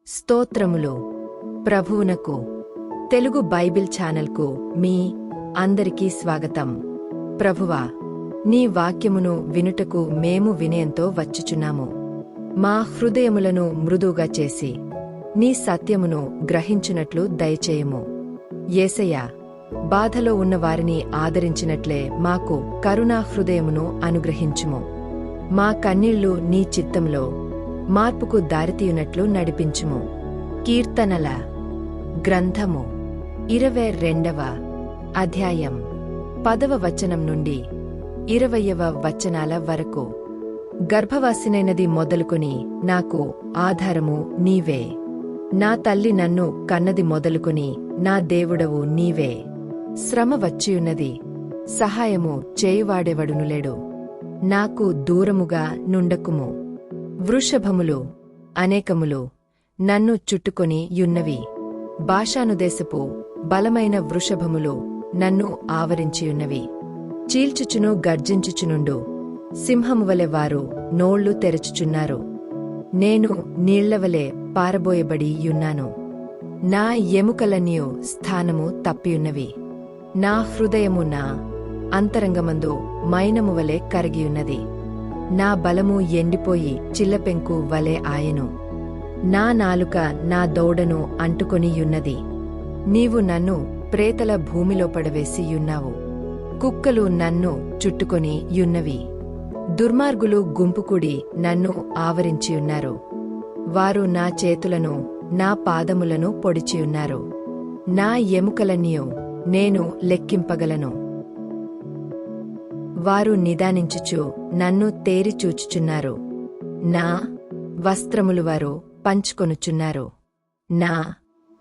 స్తోత్రములు ప్రభువునకు. తెలుగు బైబిల్ ఛానల్కు మీ అందరికీ స్వాగతం. ప్రభువా, నీ వాక్యమును వినుటకు మేము వినయంతో వచ్చుచున్నాము. మా హృదయములను మృదువుగా చేసి నీ సత్యమును గ్రహించునట్లు దయచేయము. యేసయ్యా, బాధలో ఉన్నవారిని ఆదరించినట్లే మాకు కరుణా హృదయమును అనుగ్రహించుము. మా కన్నీళ్లు నీ చిత్తంలో మార్పుకు దారితీయునట్లు నడిపించుము. కీర్తనల గ్రంథము 22వ అధ్యాయం 10వ వచనం నుండి 20వ వచనాల వరకు. గర్భవాసినైనది మొదలుకొని నాకు ఆధారము నీవే. నా తల్లి నన్ను కన్నది మొదలుకొని నా దేవుడవు నీవే. శ్రమ వచ్చియున్నది, సహాయము చేయువాడెవడును లేడు. నాకు దూరముగా నుండకుము. వృషభములు అనేకములు నన్ను చుట్టుకొని యున్నవి. బాషానుదేశపు బలమైన వృషభములు నన్ను ఆవరించియున్నవి. చీల్చుచును గర్జించుచునుండు సింహమువలె వారు నోళ్లు తెరచుచున్నారు. నేను నీళ్లవలె పారబోయబడి యున్నాను. నా ఎముకలన్యు స్థానము తప్పియున్నవి. నా హృదయము నా అంతరంగమందు మైనమువలె కరిగియున్నది. నా బలము ఎండిపోయి చిల్లపెంకు వలె ఆయను. నా నాలుక నా దౌడను అంటుకొనియున్నది. నీవు నన్ను ప్రేతల భూమిలో పడవేసి యున్నావు. కుక్కలు నన్ను చుట్టుకొని యున్నవి. దుర్మార్గులు గుంపుకూడి నన్ను ఆవరించియున్నారు. వారు నా చేతులను నా పాదములను పొడిచియున్నారు. నా ఎముకలన్యూ నేను లెక్కింపగలను. వారు నిదానించుచు నన్ను తేరి చూచుచున్నారు. నా వస్త్రములు వారు పంచుకొనుచున్నారు. నా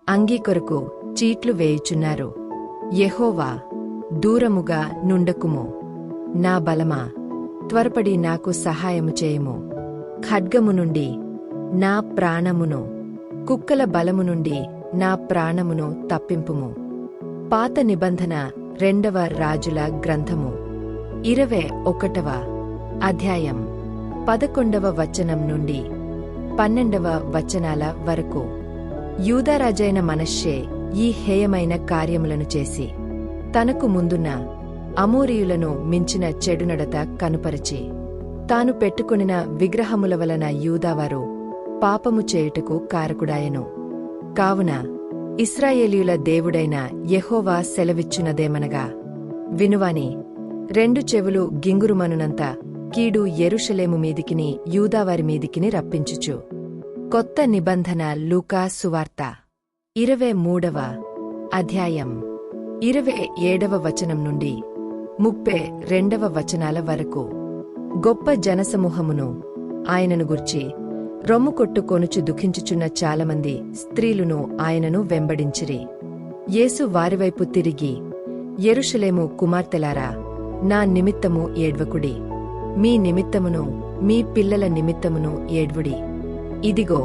అంగీ కొరకు చీట్లు వేయుచున్నారు. యెహోవా, దూరముగా నుండకుము. నా బలమా, త్వరపడి నాకు సహాయము చేయుము. ఖడ్గము నుండి నా ప్రాణమును, కుక్కల బలము నుండి నా ప్రాణమును తప్పింపుము. పాత నిబంధన 2వ రాజుల గ్రంథము 21వ అధ్యాయం 11వ వచనం నుండి 12వ వచనాల వరకు. యూదారాజైన మనష్షే ఈ హేయమైన కార్యములను చేసి తనకు ముందున్న అమోరీయులను మించిన చెడునడత కనుపరచి తాను పెట్టుకొనిన విగ్రహముల వలన యూదావారు పాపము చేయుటకు కారకుడాయెను. కావున ఇశ్రాయేలీయుల దేవుడైన యెహోవా సెలవిచ్చునదేమనగా, వినువాని 2 చెవులు గింగురుమనునంత కీడు యెరూషలేము మీదికిని యూదావారి మీదికిని రప్పించుచు. కొత్త నిబంధన లూకా సువార్త 23వ అధ్యాయం 27వ వచనం నుండి 32వ వచనాల వరకు. గొప్ప జనసమూహమును ఆయనను గూర్చి రొమ్ము కొట్టుకొనుచు దుఃఖించుచున్న చాలామంది స్త్రీలును ఆయనను వెంబడించిరి. యేసు వారివైపు తిరిగి, యెరూషలేము కుమార్తెలారా, నా నిమిత్తము ఏడ్వకుడి. మీ నిమిత్తమును మీ పిల్లల నిమిత్తమును ఏడ్వుడి. ఇదిగో,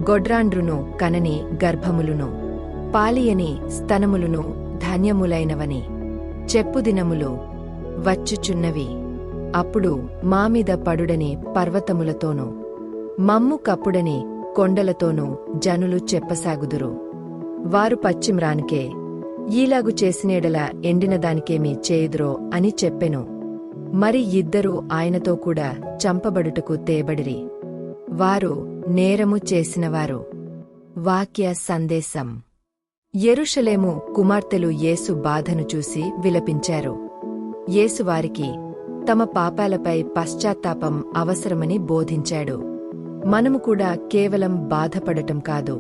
గొడ్రాండ్రును కనని గర్భములును పాలియని స్తనములును ధన్యములైనవని చెప్పుదినములు వచ్చుచున్నవి. అప్పుడు మామీద పడుడని పర్వతములతోనూ మమ్ము కప్పుడని కొండలతోనూ జనులు చెప్పసాగుదురు. వారు పశ్చిమ్రానికే ఈలాగు చేసినేడల ఎండినదానికేమి చేయుదురో అని చెప్పెను. మరి 2 ఆయనతో కూడా చంపబడుటకు తేబడిరి. వారు నేరము చేసినవారు. వాక్య సందేశం. యెరూషలేము కుమార్తెలు యేసు బాధను చూసి విలపించారు. యేసు వారికి తమ పాపాలపై పశ్చాత్తాపం అవసరమని బోధించాడు. మనము కూడా కేవలం బాధపడటం కాదు,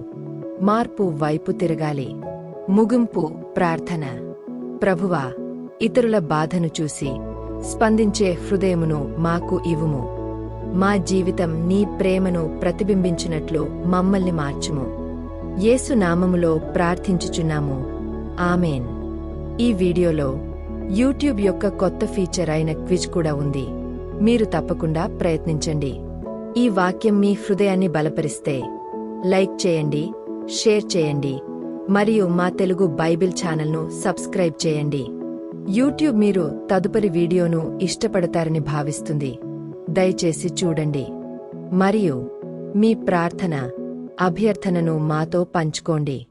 మార్పు వైపు తిరగాలి. ముగింపు ప్రార్థన. ప్రభువా, ఇతరుల బాధను చూసి స్పందించే హృదయమును మాకు ఇవ్వుము. మా జీవితం నీ ప్రేమను ప్రతిబింబించినట్లు మమ్మల్ని మార్చుము. యేసు నామములో ప్రార్థించుచున్నాము. ఆమేన్. ఈ వీడియోలో యూట్యూబ్ యొక్క కొత్త ఫీచర్ అయిన క్విజ్ కూడా ఉంది. మీరు తప్పకుండా ప్రయత్నించండి. ఈ వాక్యం మీ హృదయాన్ని బలపరిస్తే లైక్ చేయండి, షేర్ చేయండి మరియు మా తెలుగు బైబిల్ ఛానల్ను సబ్స్క్రైబ్ చేయండి. యూట్యూబ్ మీరు తదుపరి వీడియోను ఇష్టపడతారని భావిస్తుంది. దయచేసి చూడండి. మరియు మీ ప్రార్థన అభ్యర్థనను మాతో పంచుకోండి.